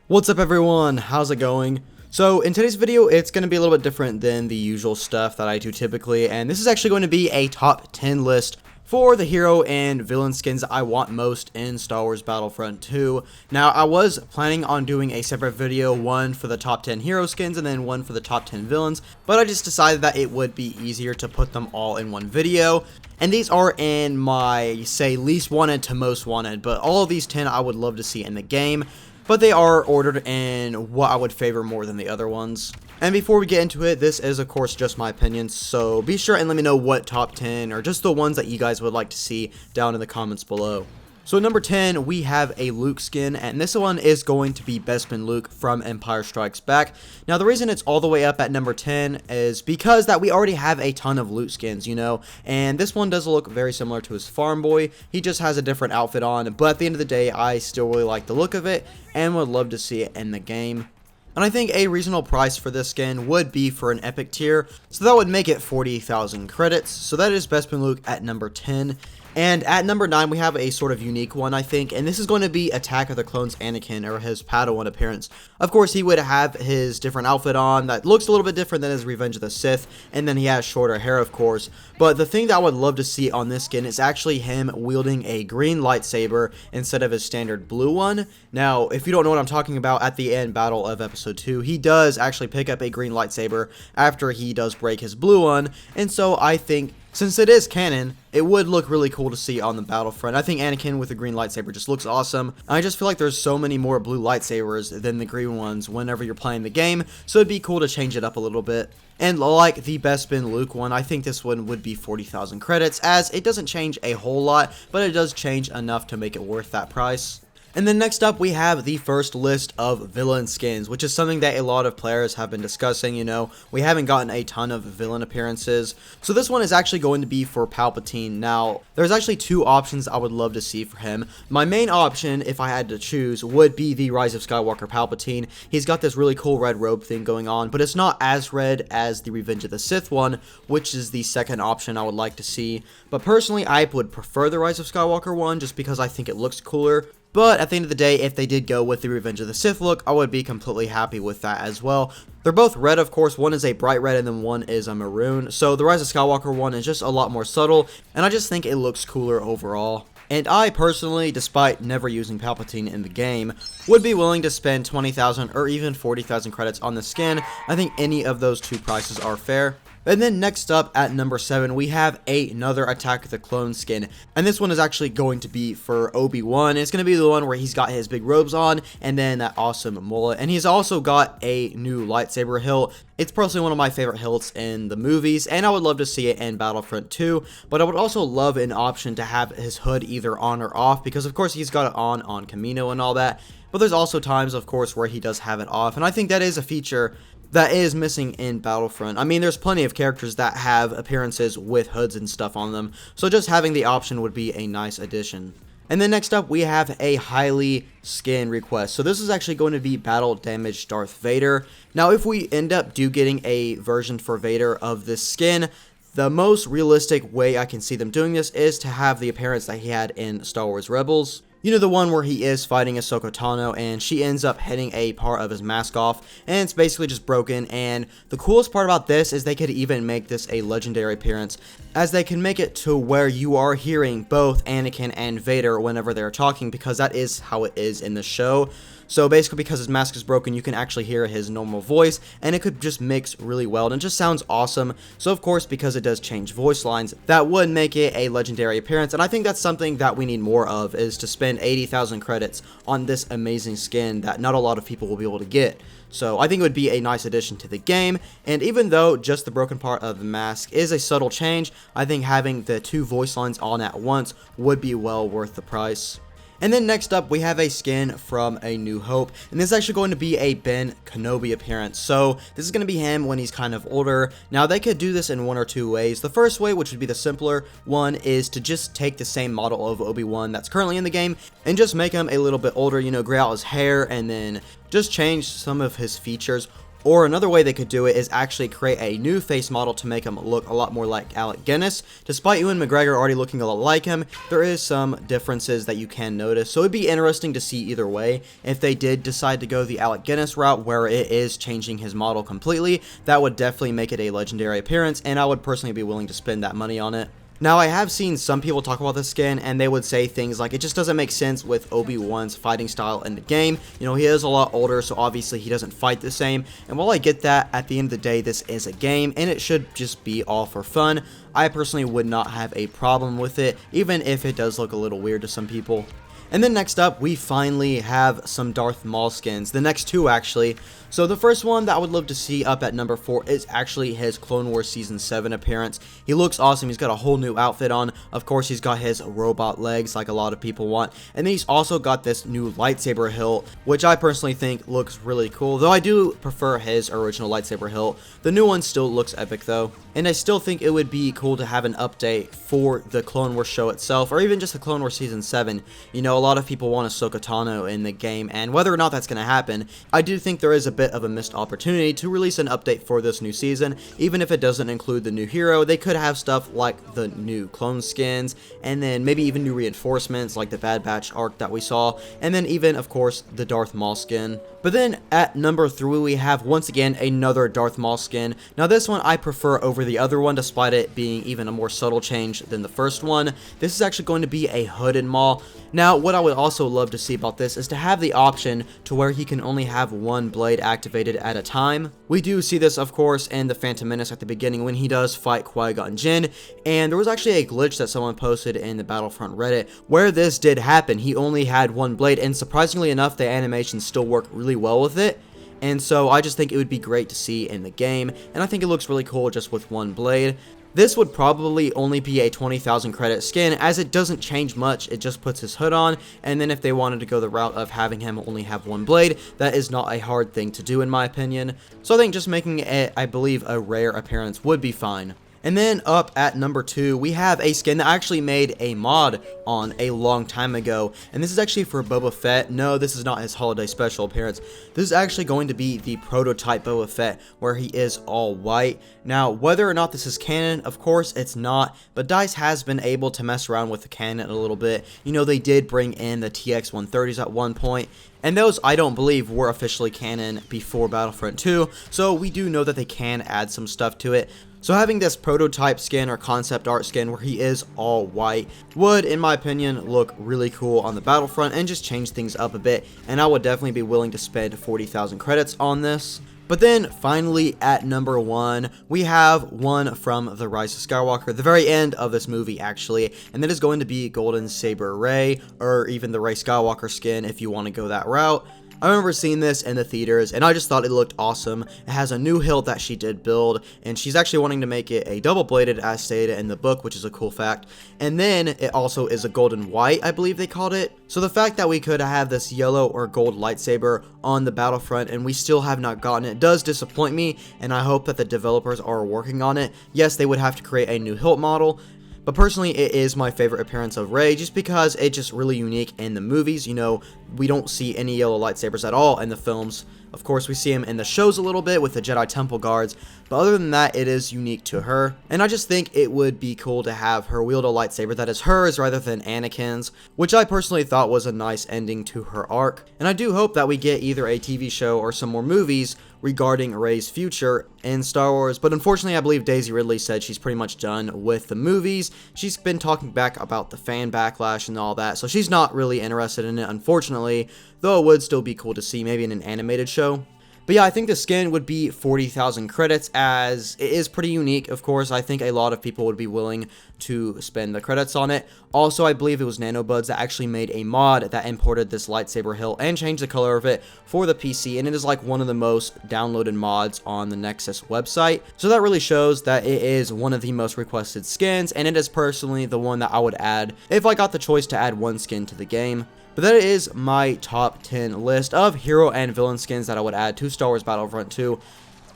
What's up everyone, how's it going? So in today's video it's going to be a little bit different than the usual stuff that I do typically, and this is actually going to be a top 10 list for the hero and villain skins I want most in Star Wars Battlefront 2. Now I was planning on doing a separate video, one for the top 10 hero skins and then one for the top 10 villains, but I just decided that it would be easier to put them all in one video. And these are in my, say, least wanted to most wanted, but all of these 10 I would love to see in the game. But they are ordered in what I would favor more than the other ones. And before we get into it, this is of course just my opinion, so be sure and let me know what top 10 or just the ones that you guys would like to see down in the comments below. So at number 10, we have a Luke skin, and this one is going to be Bespin Luke from Empire Strikes Back. Now the reason it's all the way up at number 10 is because that we already have a ton of Luke skins, you know, and this one does look very similar to his farm boy. He just has a different outfit on, but at the end of the day, I still really like the look of it and would love to see it in the game. And I think a reasonable price for this skin would be for an epic tier, so that would make it 40,000 credits. So that is Bespin Luke at number 10. And at number 9, we have a sort of unique one, I think, and this is going to be Attack of the Clones Anakin, or his Padawan appearance. Of course, he would have his different outfit on that looks a little bit different than his Revenge of the Sith, and then he has shorter hair, of course. But the thing that I would love to see on this skin is actually him wielding a green lightsaber instead of his standard blue one. Now, if you don't know what I'm talking about, at the end battle of Episode 2, he does actually pick up a green lightsaber after he does break his blue one, and so I think, since it is canon, it would look really cool to see on the battlefront. I think Anakin with a green lightsaber just looks awesome. I just feel like there's so many more blue lightsabers than the green ones whenever you're playing the game, so it'd be cool to change it up a little bit. And like the Bespin Luke one, I think this one would be 40,000 credits, as it doesn't change a whole lot, but it does change enough to make it worth that price. And then next up, we have the first list of villain skins, which is something that a lot of players have been discussing, you know. We haven't gotten a ton of villain appearances. So this one is actually going to be for Palpatine. Now, there's actually two options I would love to see for him. My main option, if I had to choose, would be the Rise of Skywalker Palpatine. He's got this really cool red robe thing going on, but it's not as red as the Revenge of the Sith one, which is the second option I would like to see. But personally, I would prefer the Rise of Skywalker one, just because I think it looks cooler. But at the end of the day, if they did go with the Revenge of the Sith look, I would be completely happy with that as well. They're both red, of course. One is a bright red and then one is a maroon. So the Rise of Skywalker one is just a lot more subtle, and I just think it looks cooler overall. And I personally, despite never using Palpatine in the game, would be willing to spend 20,000 or even 40,000 credits on the skin. I think any of those two prices are fair. And then next up at number 7, we have another Attack of the Clones skin. And this one is actually going to be for Obi-Wan. It's going to be the one where he's got his big robes on and then that awesome mullet. And he's also got a new lightsaber hilt. It's personally one of my favorite hilts in the movies, and I would love to see it in Battlefront 2. But I would also love an option to have his hood either on or off, because of course he's got it on Kamino and all that. But there's also times, of course, where he does have it off. And I think that is a feature that is missing in Battlefront. I mean, there's plenty of characters that have appearances with hoods and stuff on them, so just having the option would be a nice addition. And then next up, we have a highly skin request. So this is actually going to be Battle Damaged Darth Vader. Now, if we end up getting a version for Vader of this skin, the most realistic way I can see them doing this is to have the appearance that he had in Star Wars Rebels. You know, the one where he is fighting Ahsoka Tano and she ends up hitting a part of his mask off and it's basically just broken. And the coolest part about this is they could even make this a legendary appearance, as they can make it to where you are hearing both Anakin and Vader whenever they're talking, because that is how it is in the show. So basically, because his mask is broken, you can actually hear his normal voice, and it could just mix really well, and it just sounds awesome. So of course, because it does change voice lines, that would make it a legendary appearance, and I think that's something that we need more of, is to spend 80,000 credits on this amazing skin that not a lot of people will be able to get. So I think it would be a nice addition to the game, and even though just the broken part of the mask is a subtle change, I think having the two voice lines on at once would be well worth the price. And then next up, we have a skin from A New Hope, and this is actually going to be a Ben Kenobi appearance. So this is going to be him when he's kind of older. Now they could do this in one or two ways. The first way, which would be the simpler one, is to just take the same model of Obi-Wan that's currently in the game and just make him a little bit older, you know, gray out his hair and then just change some of his features. Or another way they could do it is actually create a new face model to make him look a lot more like Alec Guinness. Despite Ewan McGregor already looking a lot like him, there is some differences that you can notice. So it'd be interesting to see either way. If they did decide to go the Alec Guinness route where it is changing his model completely, that would definitely make it a legendary appearance, and I would personally be willing to spend that money on it. Now, I have seen some people talk about this skin, and they would say things like, it just doesn't make sense with Obi-Wan's fighting style in the game. You know, he is a lot older, so obviously he doesn't fight the same. And while I get that, at the end of the day, this is a game, and it should just be all for fun. I personally would not have a problem with it, even if it does look a little weird to some people. And then next up, we finally have some Darth Maul skins. The next two, actually. So the first one that I would love to see up at number 4 is actually his Clone Wars Season 7 appearance. He looks awesome. He's got a whole new outfit on. Of course, he's got his robot legs like a lot of people want. And then he's also got this new lightsaber hilt, which I personally think looks really cool. Though I do prefer his original lightsaber hilt. The new one still looks epic though. And I still think it would be cool to have an update for the Clone Wars show itself, or even just the Clone Wars Season 7. You know, a lot of people want Ahsoka Tano in the game, and whether or not that's going to happen, I do think there is a bit of a missed opportunity to release an update for this new season. Even if it doesn't include the new hero, they could have stuff like the new clone skins, and then maybe even new reinforcements like the Bad Batch arc that we saw, and then even, of course, the Darth Maul skin. But then at number 3, we have once again another Darth Maul skin. Now this one I prefer over the other one, despite it being even a more subtle change than the first one. This is actually going to be a hooded Maul. Now, what I would also love to see about this is to have the option to where he can only have one blade activated at a time. We do see this, of course, in the Phantom Menace at the beginning when he does fight Qui-Gon Jinn, and there was actually a glitch that someone posted in the Battlefront Reddit where this did happen. He only had one blade, and surprisingly enough, the animations still work really well with it. And so I just think it would be great to see in the game, and I think it looks really cool just with one blade. This would probably only be a 20,000 credit skin, as it doesn't change much. It just puts his hood on, and then if they wanted to go the route of having him only have one blade, that is not a hard thing to do in my opinion. So I think just making it, I believe, a rare appearance would be fine. And then up at number 2, we have a skin that I actually made a mod on a long time ago. And this is actually for Boba Fett. No, this is not his holiday special appearance. This is actually going to be the prototype Boba Fett, where he is all white. Now, whether or not this is canon, of course it's not. But DICE has been able to mess around with the canon a little bit. You know, they did bring in the TX-130s at one point. And those, I don't believe, were officially canon before Battlefront 2. So we do know that they can add some stuff to it. So having this prototype skin or concept art skin where he is all white would, in my opinion, look really cool on the Battlefront and just change things up a bit. And I would definitely be willing to spend 40,000 credits on this. But then, finally, at number 1, we have one from The Rise of Skywalker, the very end of this movie, actually, and that is going to be Golden Saber Rey, or even the Rey Skywalker skin, if you want to go that route. I remember seeing this in the theaters, and I just thought it looked awesome. It has a new hilt that she did build, and she's actually wanting to make it a double-bladed, as stated in the book, which is a cool fact. And then, it also is a golden white, I believe they called it. So the fact that we could have this yellow or gold lightsaber on the Battlefront, and we still have not gotten it, does disappoint me, and I hope that the developers are working on it. Yes, they would have to create a new hilt model, but personally, it is my favorite appearance of Rey, just because it's just really unique in the movies. You know, we don't see any yellow lightsabers at all in the films. Of course, we see him in the shows a little bit with the Jedi Temple Guards, but other than that, it is unique to her. And I just think it would be cool to have her wield a lightsaber that is hers rather than Anakin's, which I personally thought was a nice ending to her arc. And I do hope that we get either a TV show or some more movies regarding Rey's future in Star Wars, but unfortunately I believe Daisy Ridley said she's pretty much done with the movies. She's been talking back about the fan backlash and all that, so she's not really interested in it, unfortunately, though it would still be cool to see maybe in an animated show. But yeah, I think the skin would be 40,000 credits, as it is pretty unique. Of course, I think a lot of people would be willing to spend the credits on it. Also, I believe it was NanoBuds that actually made a mod that imported this lightsaber hilt and changed the color of it for the PC, and it is like one of the most downloaded mods on the Nexus website. So that really shows that it is one of the most requested skins, and it is personally the one that I would add if I got the choice to add one skin to the game. But that is my top 10 list of hero and villain skins that I would add to Star Wars Battlefront 2.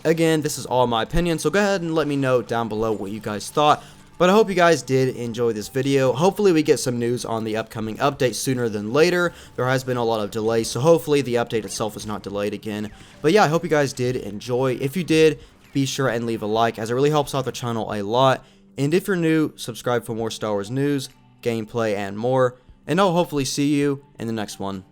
Again, this is all my opinion, so go ahead and let me know down below what you guys thought. But I hope you guys did enjoy this video. Hopefully we get some news on the upcoming update sooner than later. There has been a lot of delays, so hopefully the update itself is not delayed again. But yeah, I hope you guys did enjoy. If you did, be sure and leave a like, as it really helps out the channel a lot. And if you're new, subscribe for more Star Wars news, gameplay, and more. And I'll hopefully see you in the next one.